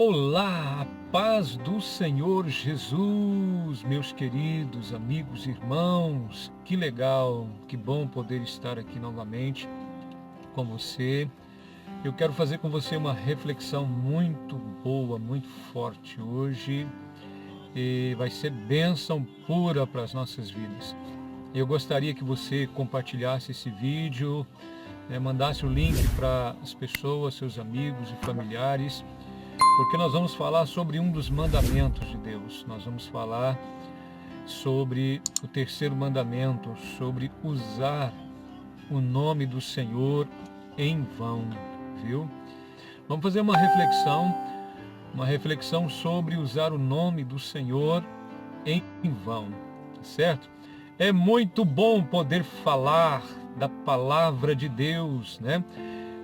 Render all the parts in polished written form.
Olá, a paz do Senhor Jesus, meus queridos amigos e irmãos. Que legal, que bom poder estar aqui novamente com você. Eu quero fazer com você uma reflexão muito boa, muito forte hoje e vai ser bênção pura para as nossas vidas. Eu gostaria que você compartilhasse esse vídeo, mandasse o link para as pessoas, seus amigos e familiares, porque nós vamos falar sobre um dos mandamentos de Deus. Nós vamos falar sobre o terceiro mandamento, sobre usar o nome do Senhor em vão, viu? Vamos fazer uma reflexão sobre usar o nome do Senhor em vão, certo? É muito bom poder falar da palavra de Deus, né?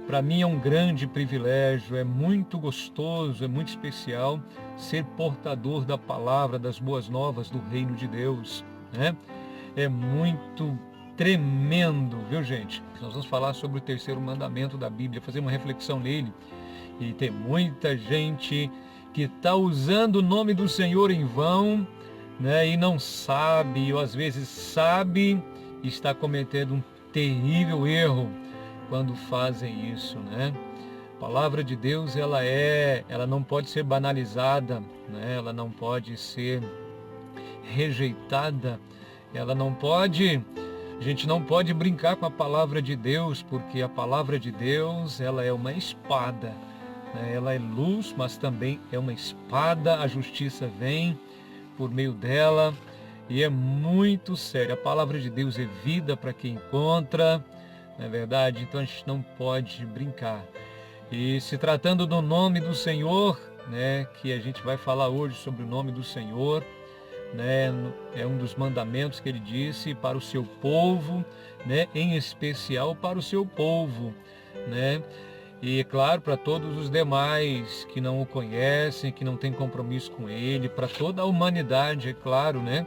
Para mim é um grande privilégio, é muito gostoso, é muito especial ser portador da palavra, das boas novas do reino de Deus, né? É muito tremendo, viu, gente? Nós vamos falar sobre o terceiro mandamento da Bíblia, fazer uma reflexão nele. E tem muita gente que está usando o nome do Senhor em vão, né? E não sabe, ou às vezes sabe e está cometendo um terrível erro quando fazem isso, né? A palavra de Deus, ela não pode ser banalizada, né? Ela não pode ser rejeitada, a gente não pode brincar com a palavra de Deus, porque a palavra de Deus, ela é uma espada, né? Ela é luz, mas também é uma espada, a justiça vem por meio dela e é muito sério. A palavra de Deus é vida para quem encontra, não é verdade? Então a gente não pode brincar. E se tratando do nome do Senhor, né, que a gente vai falar hoje sobre o nome do Senhor, né, é um dos mandamentos que ele disse para o seu povo, né, em especial para o seu povo, né? E claro, para todos os demais que não o conhecem, que não têm compromisso com ele, para toda a humanidade, é claro, né?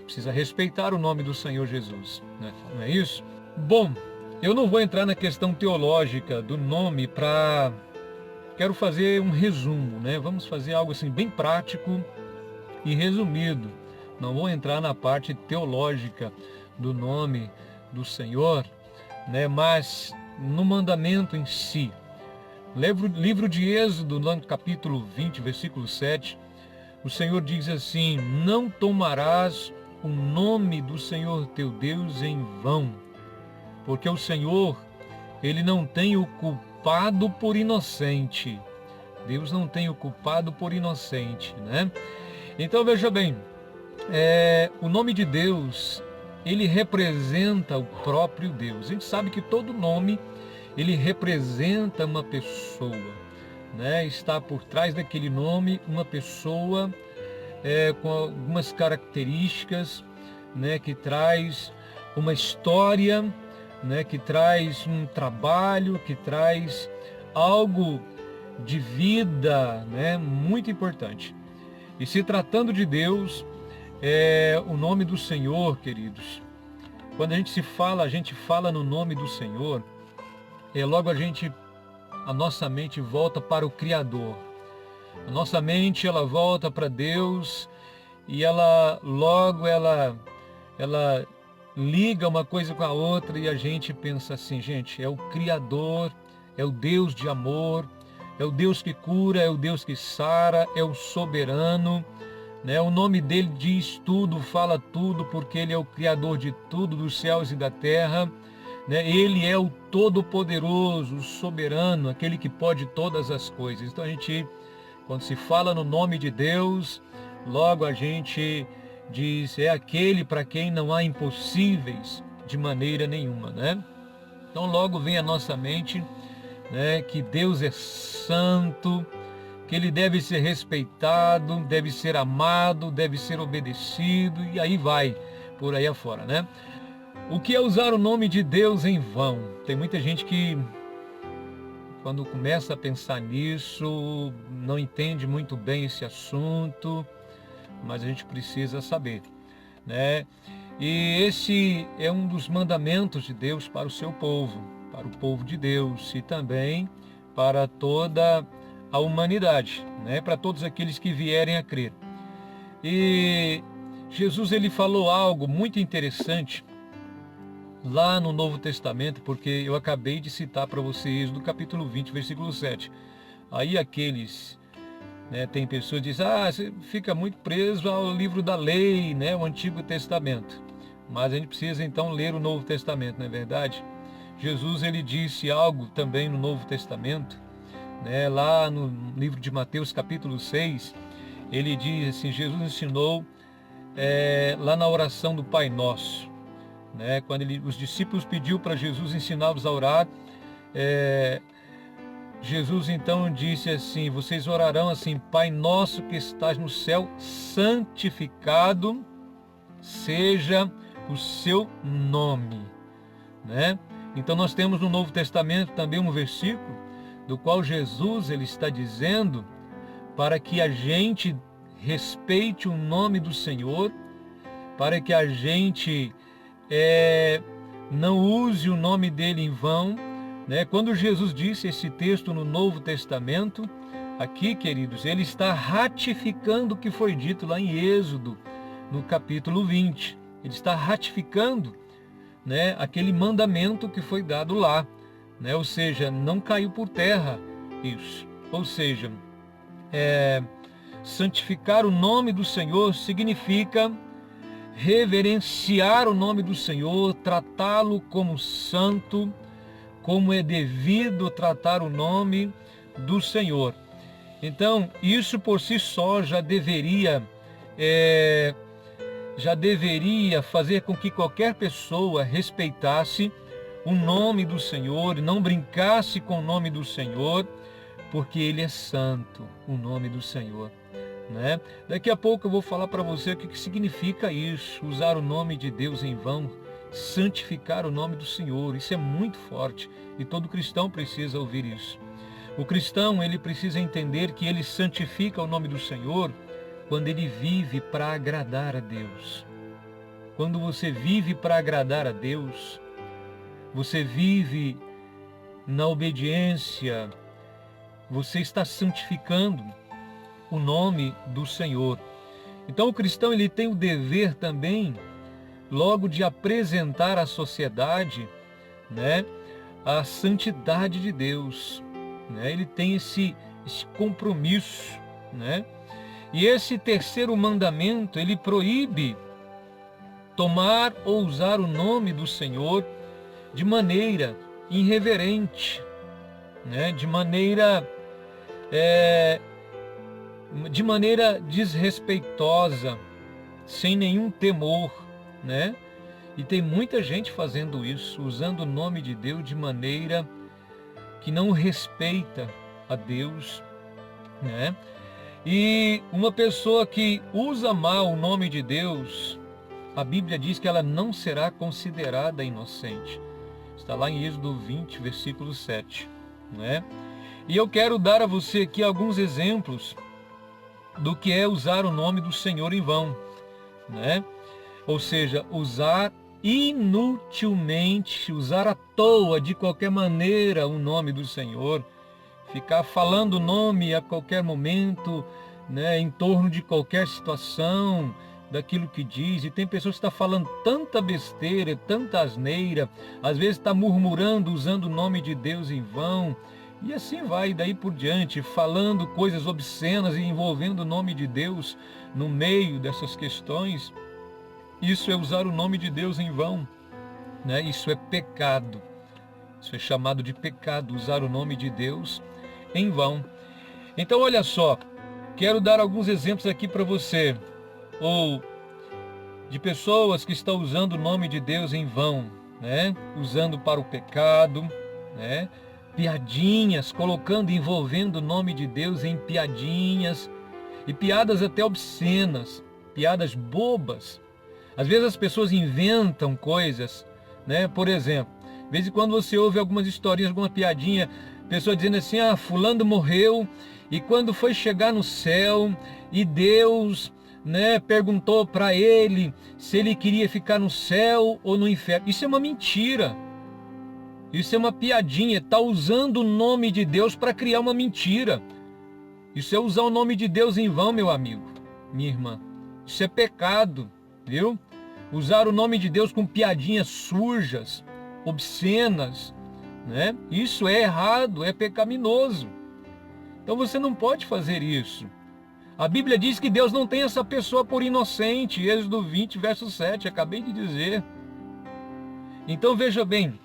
Precisa respeitar o nome do Senhor Jesus, né? Não é isso? Bom, eu não vou entrar na questão teológica do nome quero fazer um resumo, né? Vamos fazer algo assim bem prático e resumido. Não vou entrar na parte teológica do nome do Senhor, né? Mas no mandamento em si. Livro de Êxodo, no capítulo 20, versículo 7, o Senhor diz assim: não tomarás o nome do Senhor teu Deus em vão, porque o Senhor, ele não tem o culpado por inocente. Deus não tem o culpado por inocente, né? Então veja bem, o nome de Deus, ele representa o próprio Deus. A gente sabe que todo nome, ele representa uma pessoa, né? Está por trás daquele nome uma pessoa com algumas características, né? Que traz uma história, né, que traz um trabalho, que traz algo de vida, né, muito importante. E se tratando de Deus, o nome do Senhor, queridos, quando a gente fala no nome do Senhor, logo a nossa mente volta para o Criador. A nossa mente, ela volta para Deus e ela liga uma coisa com a outra e a gente pensa assim, gente, é o Criador, é o Deus de amor, é o Deus que cura, é o Deus que sara, é o soberano, né? O nome dele diz tudo, fala tudo, porque ele é o Criador de tudo, dos céus e da terra, né? Ele é o Todo-Poderoso, o soberano, aquele que pode todas as coisas. Então quando se fala no nome de Deus, logo a gente diz, é aquele para quem não há impossíveis de maneira nenhuma, né? Então logo vem à nossa mente, né, que Deus é santo, que ele deve ser respeitado, deve ser amado, deve ser obedecido, e aí vai, por aí afora, né? O que é usar o nome de Deus em vão? Tem muita gente que, quando começa a pensar nisso, não entende muito bem esse assunto, mas a gente precisa saber, né? E esse é um dos mandamentos de Deus para o seu povo, para o povo de Deus e também para toda a a humanidade, né? Para todos aqueles que vierem a crer. E Jesus ele falou algo muito interessante lá no Novo Testamento, porque eu acabei de citar para vocês do capítulo 20, versículo 7. Aí aqueles, né, tem pessoas que dizem, você fica muito preso ao livro da lei, né, o Antigo Testamento. Mas a gente precisa então ler o Novo Testamento, não é verdade? Jesus ele disse algo também no Novo Testamento, né, lá no livro de Mateus capítulo 6, ele diz assim, Jesus ensinou lá na oração do Pai Nosso, né, quando os discípulos pediu para Jesus ensiná-los a orar, Jesus então disse assim, vocês orarão assim, Pai Nosso que estás no céu, santificado seja o seu nome, né? Então nós temos no Novo Testamento também um versículo do qual Jesus ele está dizendo para que a gente respeite o nome do Senhor, para que a gente não use o nome dele em vão, né? Quando Jesus disse esse texto no Novo Testamento, aqui, queridos, ele está ratificando o que foi dito lá em Êxodo, no capítulo 20. Ele está ratificando, né, aquele mandamento que foi dado lá, né? Ou seja, não caiu por terra isso. Ou seja, santificar o nome do Senhor significa reverenciar o nome do Senhor, tratá-lo como santo, como é devido tratar o nome do Senhor. Então, isso por si só já deveria fazer com que qualquer pessoa respeitasse o nome do Senhor, não brincasse com o nome do Senhor, porque Ele é santo, o nome do Senhor, né? Daqui a pouco eu vou falar para você o que significa isso, usar o nome de Deus em vão, santificar o nome do Senhor. Isso é muito forte e todo cristão precisa ouvir isso. O cristão, ele precisa entender que ele santifica o nome do Senhor quando ele vive para agradar a Deus. Quando você vive para agradar a Deus, você vive na obediência, você está santificando o nome do Senhor. Então o cristão ele tem o dever também, logo de apresentar à sociedade, né, a santidade de Deus, né? Ele tem esse compromisso, né? E esse terceiro mandamento, ele proíbe tomar ou usar o nome do Senhor de maneira irreverente, né? De maneira desrespeitosa, sem nenhum temor, né? E tem muita gente fazendo isso, usando o nome de Deus de maneira que não respeita a Deus, né? E uma pessoa que usa mal o nome de Deus, a Bíblia diz que ela não será considerada inocente. Está lá em Êxodo 20, versículo 7, né? E eu quero dar a você aqui alguns exemplos do que é usar o nome do Senhor em vão, né? Ou seja, usar inutilmente, usar à toa, de qualquer maneira, o nome do Senhor, ficar falando o nome a qualquer momento, né, em torno de qualquer situação, daquilo que diz. E tem pessoas que estão falando tanta besteira, tanta asneira, às vezes está murmurando, usando o nome de Deus em vão, e assim vai, daí por diante, falando coisas obscenas e envolvendo o nome de Deus no meio dessas questões. Isso é usar o nome de Deus em vão, né? Isso é pecado. Isso é chamado de pecado, usar o nome de Deus em vão. Então, olha só, quero dar alguns exemplos aqui para você, ou de pessoas que estão usando o nome de Deus em vão, né? Usando para o pecado, né? Piadinhas, colocando, envolvendo o nome de Deus em piadinhas, e piadas até obscenas, piadas bobas. Às vezes as pessoas inventam coisas, né? Por exemplo, de vez em quando você ouve algumas historinhas, alguma piadinha, pessoa dizendo assim, fulano morreu, e quando foi chegar no céu, e Deus, né, perguntou para ele se ele queria ficar no céu ou no inferno. Isso é uma mentira. Isso é uma piadinha, está usando o nome de Deus para criar uma mentira. Isso é usar o nome de Deus em vão, meu amigo, minha irmã. Isso é pecado, viu? Usar o nome de Deus com piadinhas sujas, obscenas, né? Isso é errado, é pecaminoso. Então você não pode fazer isso. A Bíblia diz que Deus não tem essa pessoa por inocente. Êxodo 20, verso 7, acabei de dizer. Então veja bem,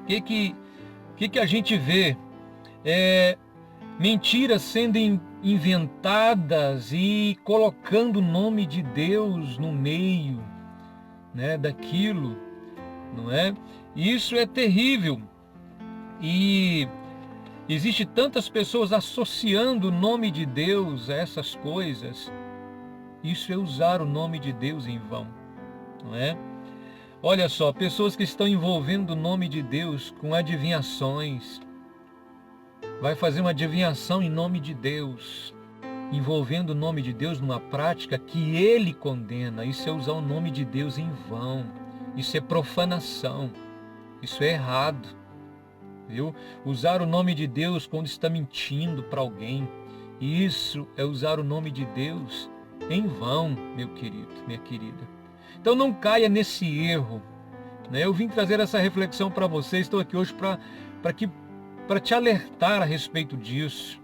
o que a gente vê? Mentiras sendo inventadas e colocando o nome de Deus no meio, né, daquilo, não é? E isso é terrível. E existe tantas pessoas associando o nome de Deus a essas coisas. Isso é usar o nome de Deus em vão, não é? Olha só, pessoas que estão envolvendo o nome de Deus com adivinhações. Vai fazer uma adivinhação em nome de Deus, envolvendo o nome de Deus numa prática que ele condena. Isso é usar o nome de Deus em vão. Isso é profanação. Isso é errado. Viu? Usar o nome de Deus quando está mentindo para alguém. Isso é usar o nome de Deus em vão, meu querido, minha querida. Então não caia nesse erro, né? Eu vim trazer essa reflexão para você. Estou aqui hoje para te alertar a respeito disso,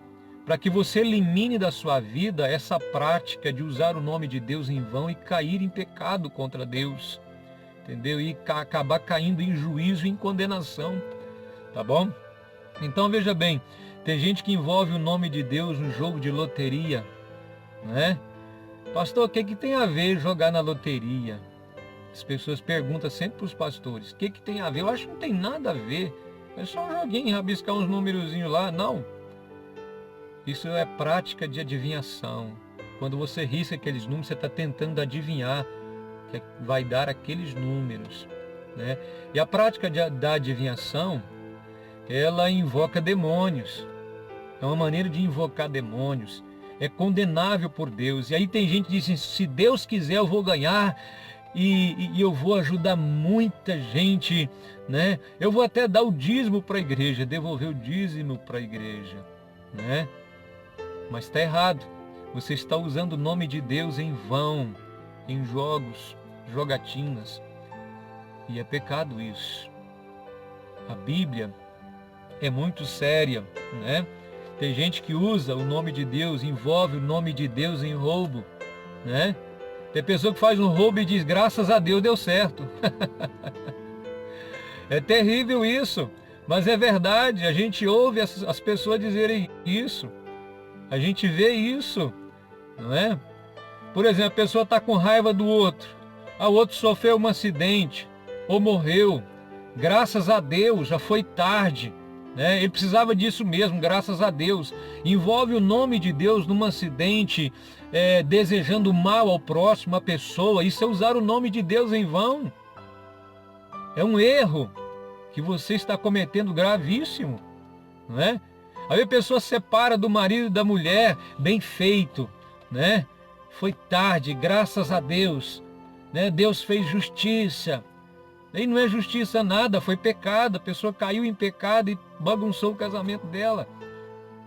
para que você elimine da sua vida essa prática de usar o nome de Deus em vão e cair em pecado contra Deus, entendeu? E acabar caindo em juízo e em condenação, tá bom? Então veja bem, tem gente que envolve o nome de Deus no jogo de loteria, né? Pastor, o que tem a ver jogar na loteria? As pessoas perguntam sempre para os pastores, o que tem a ver? Eu acho que não tem nada a ver. É só um joguinho, rabiscar uns númerozinhos lá. Não. Isso é prática de adivinhação. Quando você risca aqueles números, você está tentando adivinhar que vai dar aqueles números, né? E a prática da adivinhação, ela invoca demônios. É uma maneira de invocar demônios. É condenável por Deus. E aí tem gente que diz assim, se Deus quiser eu vou ganhar e eu vou ajudar muita gente, né? Eu vou até dar o dízimo para a igreja, devolver o dízimo para a igreja, né? Mas está errado. Você está usando o nome de Deus em vão, em jogos, jogatinas. E é pecado isso. A Bíblia é muito séria, né? Tem gente que usa o nome de Deus, envolve o nome de Deus em roubo, né? Tem pessoa que faz um roubo e diz, graças a Deus deu certo. É terrível isso, mas é verdade. A gente ouve as pessoas dizerem isso. A gente vê isso, não é? Por exemplo, a pessoa está com raiva do outro. O outro sofreu um acidente ou morreu. Graças a Deus, já foi tarde, né? Ele precisava disso mesmo, graças a Deus. Envolve o nome de Deus num acidente, desejando mal ao próximo, à pessoa. Isso é usar o nome de Deus em vão. É um erro que você está cometendo gravíssimo, não é? Aí a pessoa separa do marido e da mulher, bem feito, né? Foi tarde, graças a Deus, né? Deus fez justiça. E não é justiça nada, foi pecado. A pessoa caiu em pecado e bagunçou o casamento dela,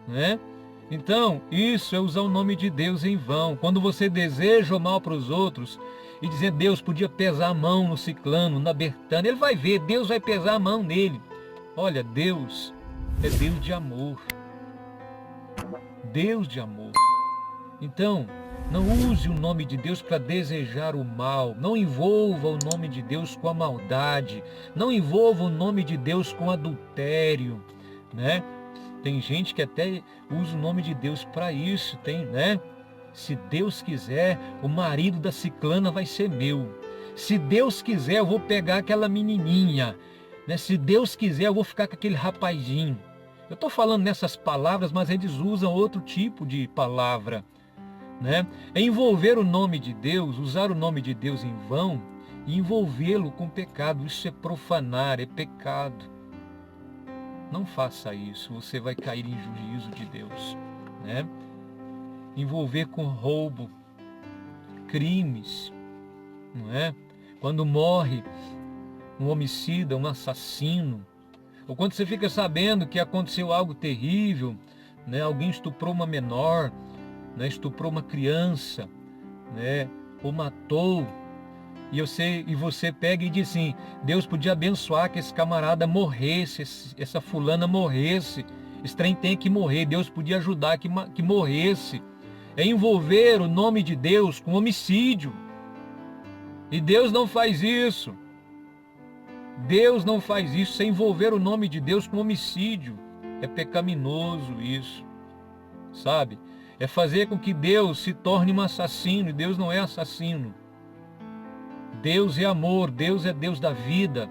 né? Então, isso é usar o nome de Deus em vão. Quando você deseja o mal para os outros e dizer, Deus podia pesar a mão no ciclano, na Bertana, ele vai ver, Deus vai pesar a mão nele. Olha, Deus é Deus de amor. Deus de amor. Então, não use o nome de Deus para desejar o mal. Não envolva o nome de Deus com a maldade. Não envolva o nome de Deus com adultério, né? Tem gente que até usa o nome de Deus para isso, tem, né? Se Deus quiser, o marido da ciclana vai ser meu. Se Deus quiser, eu vou pegar aquela menininha, né? Se Deus quiser, eu vou ficar com aquele rapazinho. Eu estou falando nessas palavras, mas eles usam outro tipo de palavra, né? É envolver o nome de Deus, usar o nome de Deus em vão e envolvê-lo com pecado. Isso é profanar, é pecado. Não faça isso, você vai cair em juízo de Deus, né? Envolver com roubo, crimes, não é? Quando morre um homicida, um assassino, ou quando você fica sabendo que aconteceu algo terrível, né? Alguém estuprou uma menor, né? Estuprou uma criança, né? Ou matou. E você pega e diz assim, Deus podia abençoar que esse camarada morresse, essa fulana morresse, esse trem tem que morrer, Deus podia ajudar que morresse. É envolver o nome de Deus com homicídio. E Deus não faz isso. Deus não faz isso, é envolver o nome de Deus com homicídio. É pecaminoso isso, sabe? É fazer com que Deus se torne um assassino, e Deus não é assassino. Deus é amor, Deus é Deus da vida.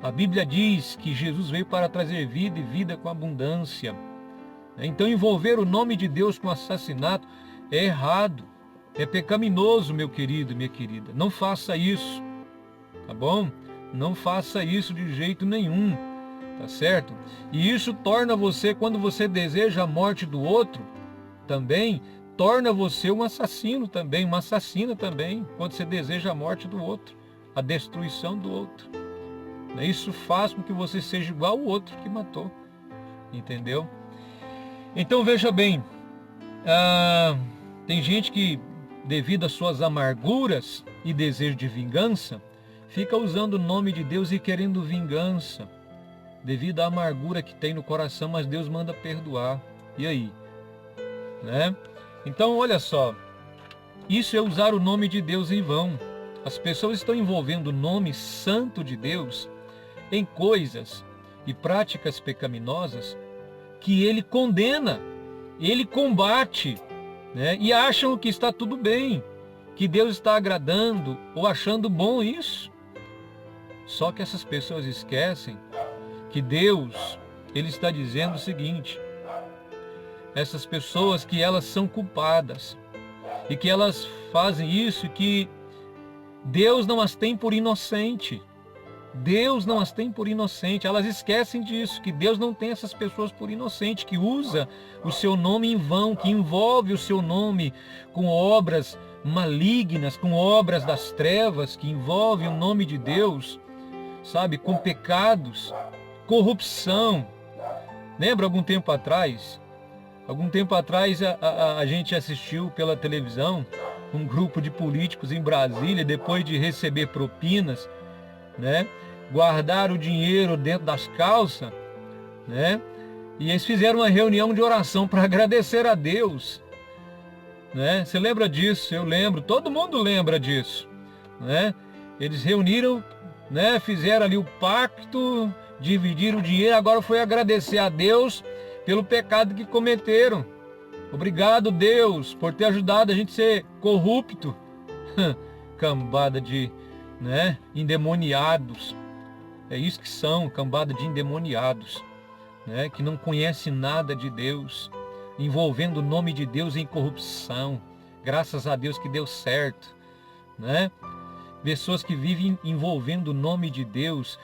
A Bíblia diz que Jesus veio para trazer vida e vida com abundância. Então envolver o nome de Deus com assassinato é errado, é pecaminoso, meu querido e minha querida. Não faça isso, tá bom? Não faça isso de jeito nenhum, tá certo? E isso torna você, quando você deseja a morte do outro, também torna você um assassino também, uma assassina também, quando você deseja a morte do outro, a destruição do outro. Isso faz com que você seja igual ao outro que matou, entendeu? Então veja bem, tem gente que, devido às suas amarguras e desejo de vingança, fica usando o nome de Deus e querendo vingança, devido à amargura que tem no coração, mas Deus manda perdoar. E aí? Né? Então, olha só, isso é usar o nome de Deus em vão. As pessoas estão envolvendo o nome santo de Deus em coisas e práticas pecaminosas que ele condena, ele combate, né? E acham que está tudo bem, que Deus está agradando ou achando bom isso. Só que essas pessoas esquecem que Deus, ele está dizendo o seguinte: essas pessoas, que elas são culpadas e que elas fazem isso, que Deus não as tem por inocente. Deus não as tem por inocente. Elas esquecem disso, que Deus não tem essas pessoas por inocente, que usa o seu nome em vão, que envolve o seu nome com obras malignas, com obras das trevas, que envolve o nome de Deus, sabe, com pecados, corrupção. Lembra algum tempo atrás a gente assistiu pela televisão um grupo de políticos em Brasília, depois de receber propinas, né, guardar o dinheiro dentro das calças, né, e eles fizeram uma reunião de oração para agradecer a Deus, né? Você lembra disso? Eu lembro, todo mundo lembra disso, né? Eles reuniram, né, fizeram ali o pacto, dividiram o dinheiro, agora foi agradecer a Deus pelo pecado que cometeram. Obrigado, Deus, por ter ajudado a gente a ser corrupto. Cambada de, né, endemoniados. É isso que são, cambada de endemoniados, né, que não conhece nada de Deus, envolvendo o nome de Deus em corrupção. Graças a Deus que deu certo, né? Pessoas que vivem envolvendo o nome de Deus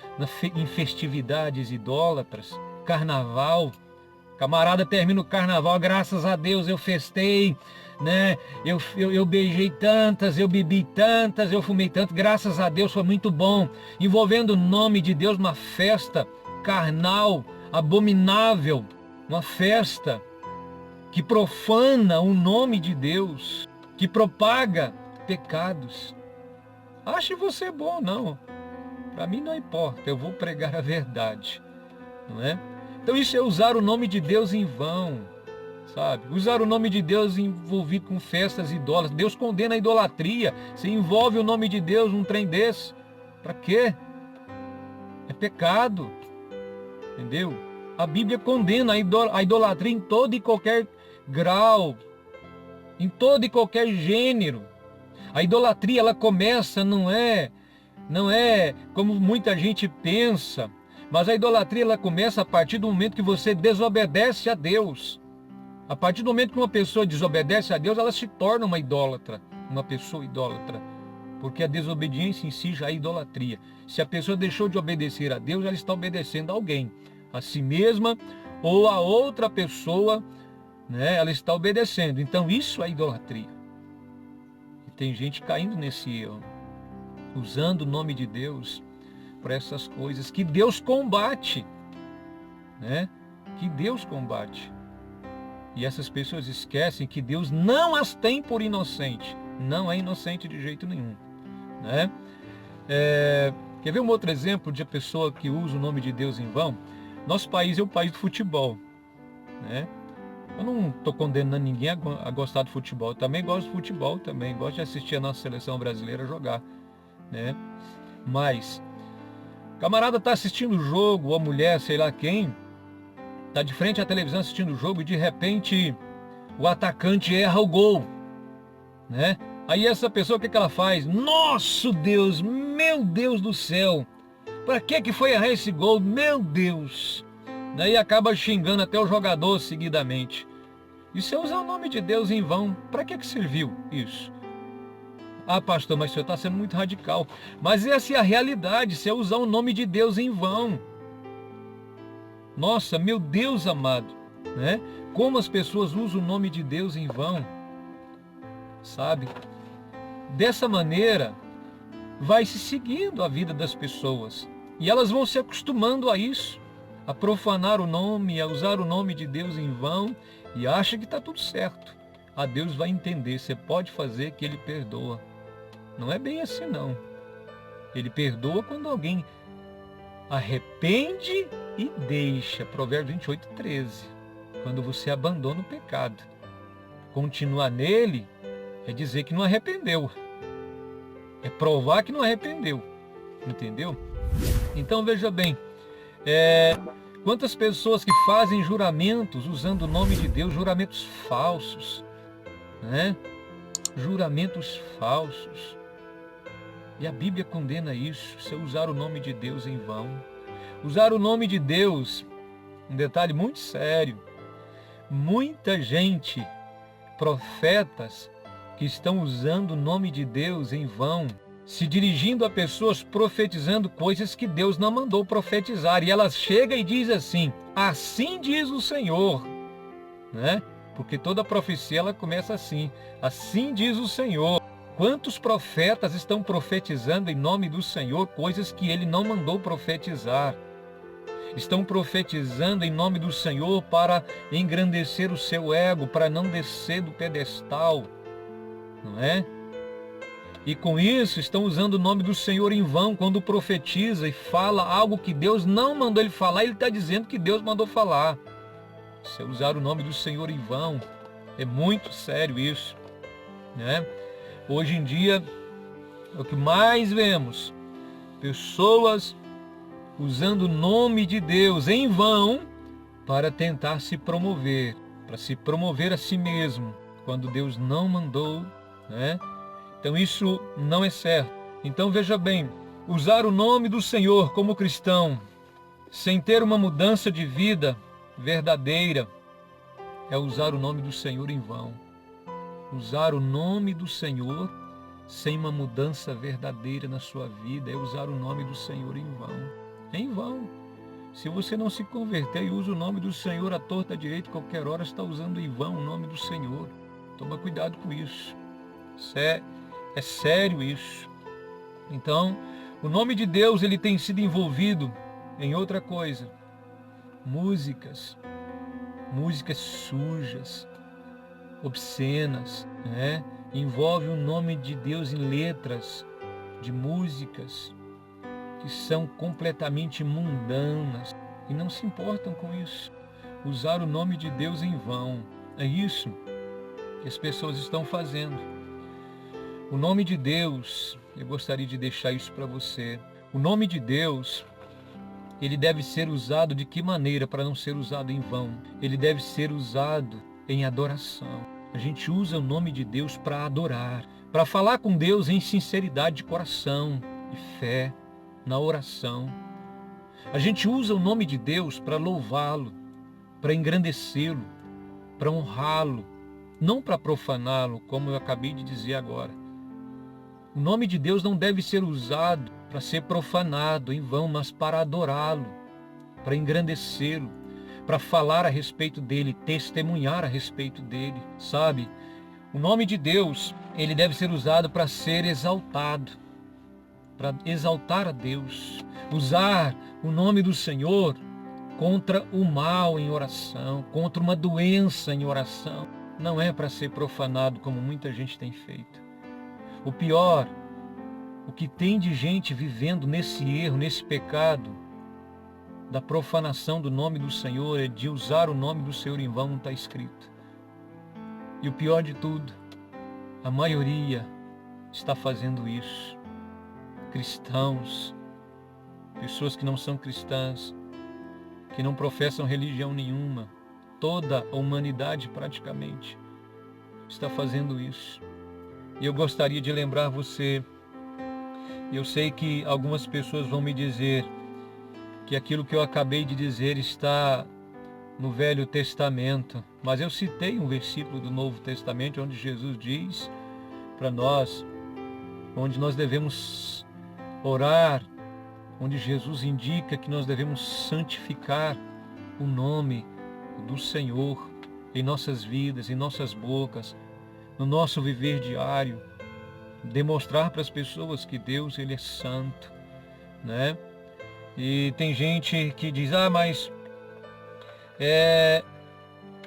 em festividades idólatras, carnaval. Camarada termina o carnaval, graças a Deus eu festei, né? Eu beijei tantas, eu bebi tantas, eu fumei tanto, graças a Deus foi muito bom. Envolvendo o nome de Deus numa festa carnal, abominável, uma festa que profana o nome de Deus, que propaga pecados. Ache você bom, não. Para mim não importa, eu vou pregar a verdade, não é? Então isso é usar o nome de Deus em vão, sabe? Usar o nome de Deus envolvido com festas idólatras. Deus condena a idolatria. Você envolve o nome de Deus num trem desse. Para quê? É pecado, entendeu? A Bíblia condena a idolatria em todo e qualquer grau, em todo e qualquer gênero. A idolatria, ela começa, não é como muita gente pensa, mas a idolatria, ela começa a partir do momento que você desobedece a Deus. A partir do momento que uma pessoa desobedece a Deus, ela se torna uma idólatra, uma pessoa idólatra. Porque a desobediência em si já é idolatria. Se a pessoa deixou de obedecer a Deus, ela está obedecendo a alguém, a si mesma ou a outra pessoa, né? Ela está obedecendo. Então isso é idolatria. E tem gente caindo nesse erro, usando o nome de Deus para essas coisas que Deus combate, né? Que Deus combate. E essas pessoas esquecem que Deus não as tem por inocente. Não é inocente de jeito nenhum, né? Quer ver um outro exemplo de a pessoa que usa o nome de Deus em vão? Nosso país é o país do futebol, né? Eu não estou condenando ninguém a gostar do futebol. Eu também gosto de futebol, também gosto de assistir a nossa seleção brasileira jogar, né? Mas o camarada está assistindo o jogo, ou a mulher, sei lá quem, está de frente à televisão assistindo o jogo e de repente o atacante erra o gol, né? Aí essa pessoa, o que ela faz? Nosso Deus, meu Deus do céu, para que foi errar esse gol? Meu Deus! Daí acaba xingando até o jogador seguidamente. Isso é usar o nome de Deus em vão. Para que serviu isso? Ah, pastor, mas o senhor está sendo muito radical. Mas essa é a realidade, se é usar o nome de Deus em vão. Nossa, meu Deus amado, né? Como as pessoas usam o nome de Deus em vão, sabe? Dessa maneira, vai se seguindo a vida das pessoas. E elas vão se acostumando a isso, a profanar o nome, a usar o nome de Deus em vão, e acha que está tudo certo. A Deus vai entender, você pode fazer que Ele perdoa. Não é bem assim não. Ele perdoa quando alguém arrepende e deixa. Provérbios 28, 13. Quando você abandona o pecado. Continuar nele é dizer que não arrependeu. É provar que não arrependeu. Entendeu? Então veja bem, quantas pessoas que fazem juramentos usando o nome de Deus, juramentos falsos, né? Juramentos falsos. E a Bíblia condena isso, se usar o nome de Deus em vão. Usar o nome de Deus, um detalhe muito sério, muita gente, profetas, que estão usando o nome de Deus em vão, se dirigindo a pessoas profetizando coisas que Deus não mandou profetizar. E elas chegam e dizem assim, assim diz o Senhor, né? Porque toda profecia ela começa assim diz o Senhor. Quantos profetas estão profetizando em nome do Senhor coisas que Ele não mandou profetizar? Estão profetizando em nome do Senhor para engrandecer o seu ego, para não descer do pedestal, não é? E com isso estão usando o nome do Senhor em vão. Quando profetiza e fala algo que Deus não mandou ele falar, ele está dizendo que Deus mandou falar. Se usar o nome do Senhor em vão, é muito sério isso, né? Hoje em dia, é o que mais vemos, pessoas usando o nome de Deus em vão para tentar se promover, para se promover a si mesmo, quando Deus não mandou, né? Então isso não é certo. Então veja bem, usar o nome do Senhor como cristão, sem ter uma mudança de vida verdadeira, é usar o nome do Senhor em vão. Usar o nome do Senhor sem uma mudança verdadeira na sua vida é usar o nome do Senhor em vão. Em vão. Se você não se converter e usa o nome do Senhor à torta à direita, qualquer hora está usando em vão o nome do Senhor. Toma cuidado com isso. É sério isso. Então, o nome de Deus ele tem sido envolvido em outra coisa. Músicas sujas, obscenas, né? Envolve o nome de Deus em letras de músicas que são completamente mundanas e não se importam com isso. Usar o nome de Deus em vão. É isso que as pessoas estão fazendo. O nome de Deus, eu gostaria de deixar isso para você. O nome de Deus, ele deve ser usado de que maneira para não ser usado em vão? Ele deve ser usado em adoração. A gente usa o nome de Deus para adorar, para falar com Deus em sinceridade de coração e fé, na oração. A gente usa o nome de Deus para louvá-lo, para engrandecê-lo, para honrá-lo, não para profaná-lo, como eu acabei de dizer agora. O nome de Deus não deve ser usado para ser profanado em vão, mas para adorá-lo, para engrandecê-lo, para falar a respeito dele, testemunhar a respeito dele, sabe? O nome de Deus, ele deve ser usado para ser exaltado, para exaltar a Deus. Usar o nome do Senhor contra o mal em oração, contra uma doença em oração. Não é para ser profanado como muita gente tem feito. O pior, o que tem de gente vivendo nesse erro, nesse pecado, da profanação do nome do Senhor, é de usar o nome do Senhor em vão, não está escrito. E o pior de tudo, a maioria está fazendo isso. Cristãos, pessoas que não são cristãs, que não professam religião nenhuma, toda a humanidade praticamente está fazendo isso. E eu gostaria de lembrar você, eu sei que algumas pessoas vão me dizer que aquilo que eu acabei de dizer está no Velho Testamento, mas eu citei um versículo do Novo Testamento onde Jesus diz para nós, onde nós devemos orar, onde Jesus indica que nós devemos santificar o nome do Senhor em nossas vidas, em nossas bocas, no nosso viver diário, demonstrar para as pessoas que Deus, Ele é santo, né? E tem gente que diz, mas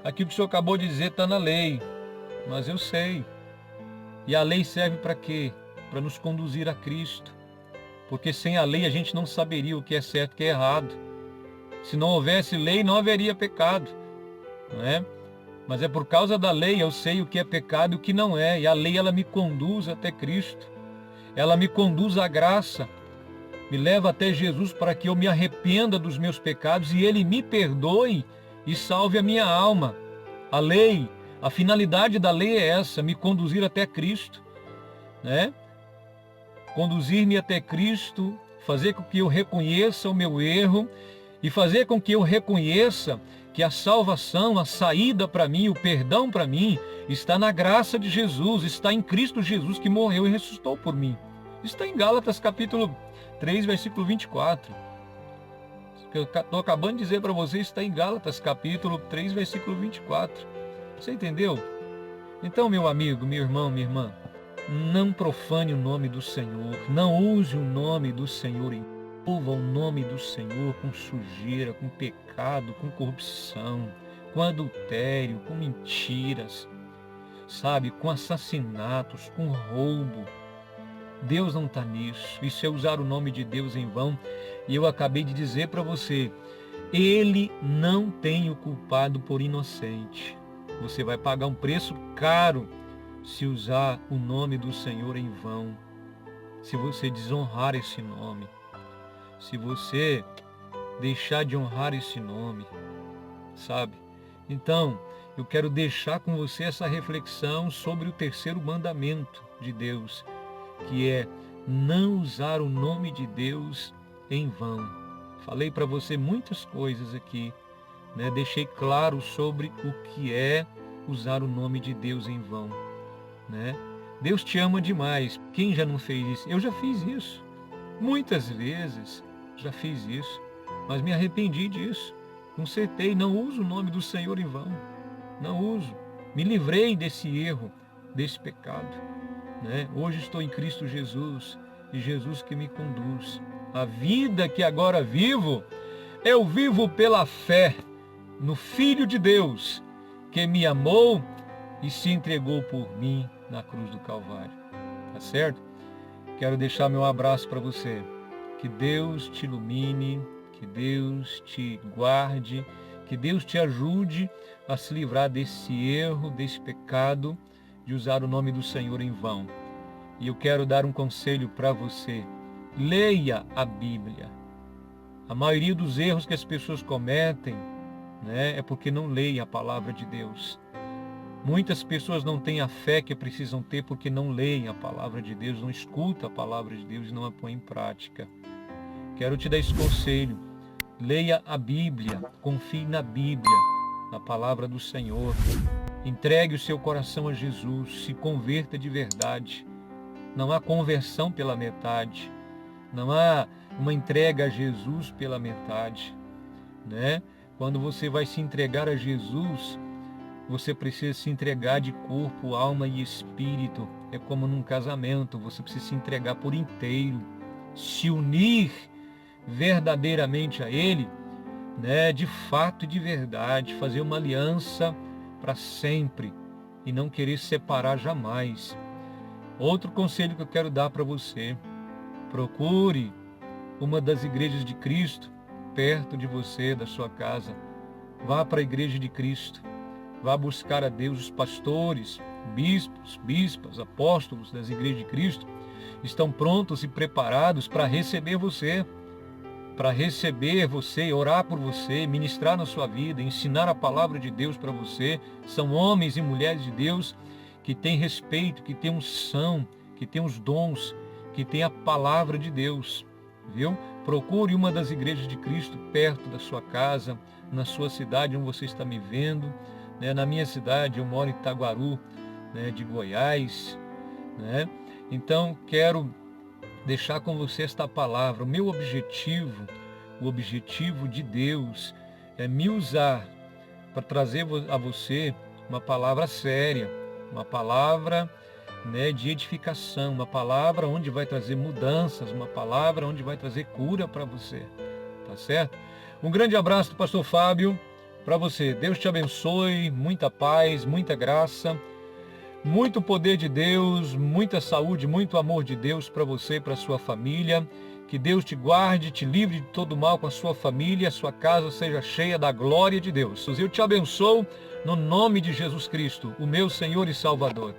aquilo que o senhor acabou de dizer está na lei, mas eu sei. E a lei serve para quê? Para nos conduzir a Cristo. Porque sem a lei a gente não saberia o que é certo e o que é errado. Se não houvesse lei, não haveria pecado, não é? Mas é por causa da lei eu sei o que é pecado e o que não é. E a lei, ela me conduz até Cristo. Ela me conduz à graça. Me leva até Jesus para que eu me arrependa dos meus pecados e Ele me perdoe e salve a minha alma. A lei, a finalidade da lei é essa, me conduzir até Cristo, né? Conduzir-me até Cristo, fazer com que eu reconheça o meu erro e fazer com que eu reconheça que a salvação, a saída para mim, o perdão para mim, está na graça de Jesus, está em Cristo Jesus que morreu e ressuscitou por mim. Está em Gálatas capítulo 3, versículo 24. O que eu estou acabando de dizer para você está em Gálatas capítulo 3, versículo 24. Você entendeu? Então, meu amigo, meu irmão, minha irmã, não profane o nome do Senhor, não use o nome do Senhor em Envolva o nome do Senhor com sujeira, com pecado, com corrupção, com adultério, com mentiras, sabe, com assassinatos, com roubo. Deus não está nisso. Isso é usar o nome de Deus em vão. E eu acabei de dizer para você, Ele não tem o culpado por inocente. Você vai pagar um preço caro se usar o nome do Senhor em vão, se você desonrar esse nome. Se você deixar de honrar esse nome, sabe? Então, eu quero deixar com você essa reflexão sobre o terceiro mandamento de Deus, que é não usar o nome de Deus em vão. Falei para você muitas coisas aqui, né? Deixei claro sobre o que é usar o nome de Deus em vão, né? Deus te ama demais. Quem já não fez isso? Eu já fiz isso. Muitas vezes já fiz isso, mas me arrependi disso. Consertei, não uso o nome do Senhor em vão. Não uso. Me livrei desse erro, desse pecado, né? Hoje estou em Cristo Jesus e Jesus que me conduz. A vida que agora vivo, eu vivo pela fé no Filho de Deus, que me amou e se entregou por mim na cruz do Calvário. Tá certo? Quero deixar meu abraço para você. Que Deus te ilumine, que Deus te guarde, que Deus te ajude a se livrar desse erro, desse pecado, de usar o nome do Senhor em vão. E eu quero dar um conselho para você. Leia a Bíblia. A maioria dos erros que as pessoas cometem, né, é porque não leem a palavra de Deus. Muitas pessoas não têm a fé que precisam ter porque não leem a palavra de Deus, não escutam a palavra de Deus e não a põem em prática. Quero te dar esse conselho. Leia a Bíblia, confie na Bíblia, na palavra do Senhor. Entregue o seu coração a Jesus, se converta de verdade. Não há conversão pela metade. Não há uma entrega a Jesus pela metade, né? Quando você vai se entregar a Jesus, você precisa se entregar de corpo, alma e espírito. É como num casamento, você precisa se entregar por inteiro, se unir verdadeiramente a Ele, né, de fato e de verdade, fazer uma aliança para sempre e não querer separar jamais. Outro conselho que eu quero dar para você: procure uma das igrejas de Cristo perto de você, da sua casa. Vá para a igreja de Cristo. Vá buscar a Deus. Os pastores, bispos, bispas, apóstolos das igrejas de Cristo estão prontos e preparados para receber você, orar por você, ministrar na sua vida, ensinar a palavra de Deus para você. São homens e mulheres de Deus que têm respeito, que têm unção, que têm os dons, que têm a palavra de Deus, viu? Procure uma das igrejas de Cristo perto da sua casa, na sua cidade onde você está me vendo, né? Na minha cidade, eu moro em Itaguaru, né, de Goiás, né? Então, quero deixar com você esta palavra. O meu objetivo, o objetivo de Deus é me usar para trazer a você uma palavra séria, uma palavra, né, de edificação, uma palavra onde vai trazer mudanças, uma palavra onde vai trazer cura para você, tá certo? Um grande abraço do pastor Fábio para você. Deus te abençoe, muita paz, muita graça, muito poder de Deus, muita saúde, muito amor de Deus para você e para sua família. Que Deus te guarde, te livre de todo mal com a sua família, a sua casa seja cheia da glória de Deus. Eu te abençoo no nome de Jesus Cristo, o meu Senhor e Salvador.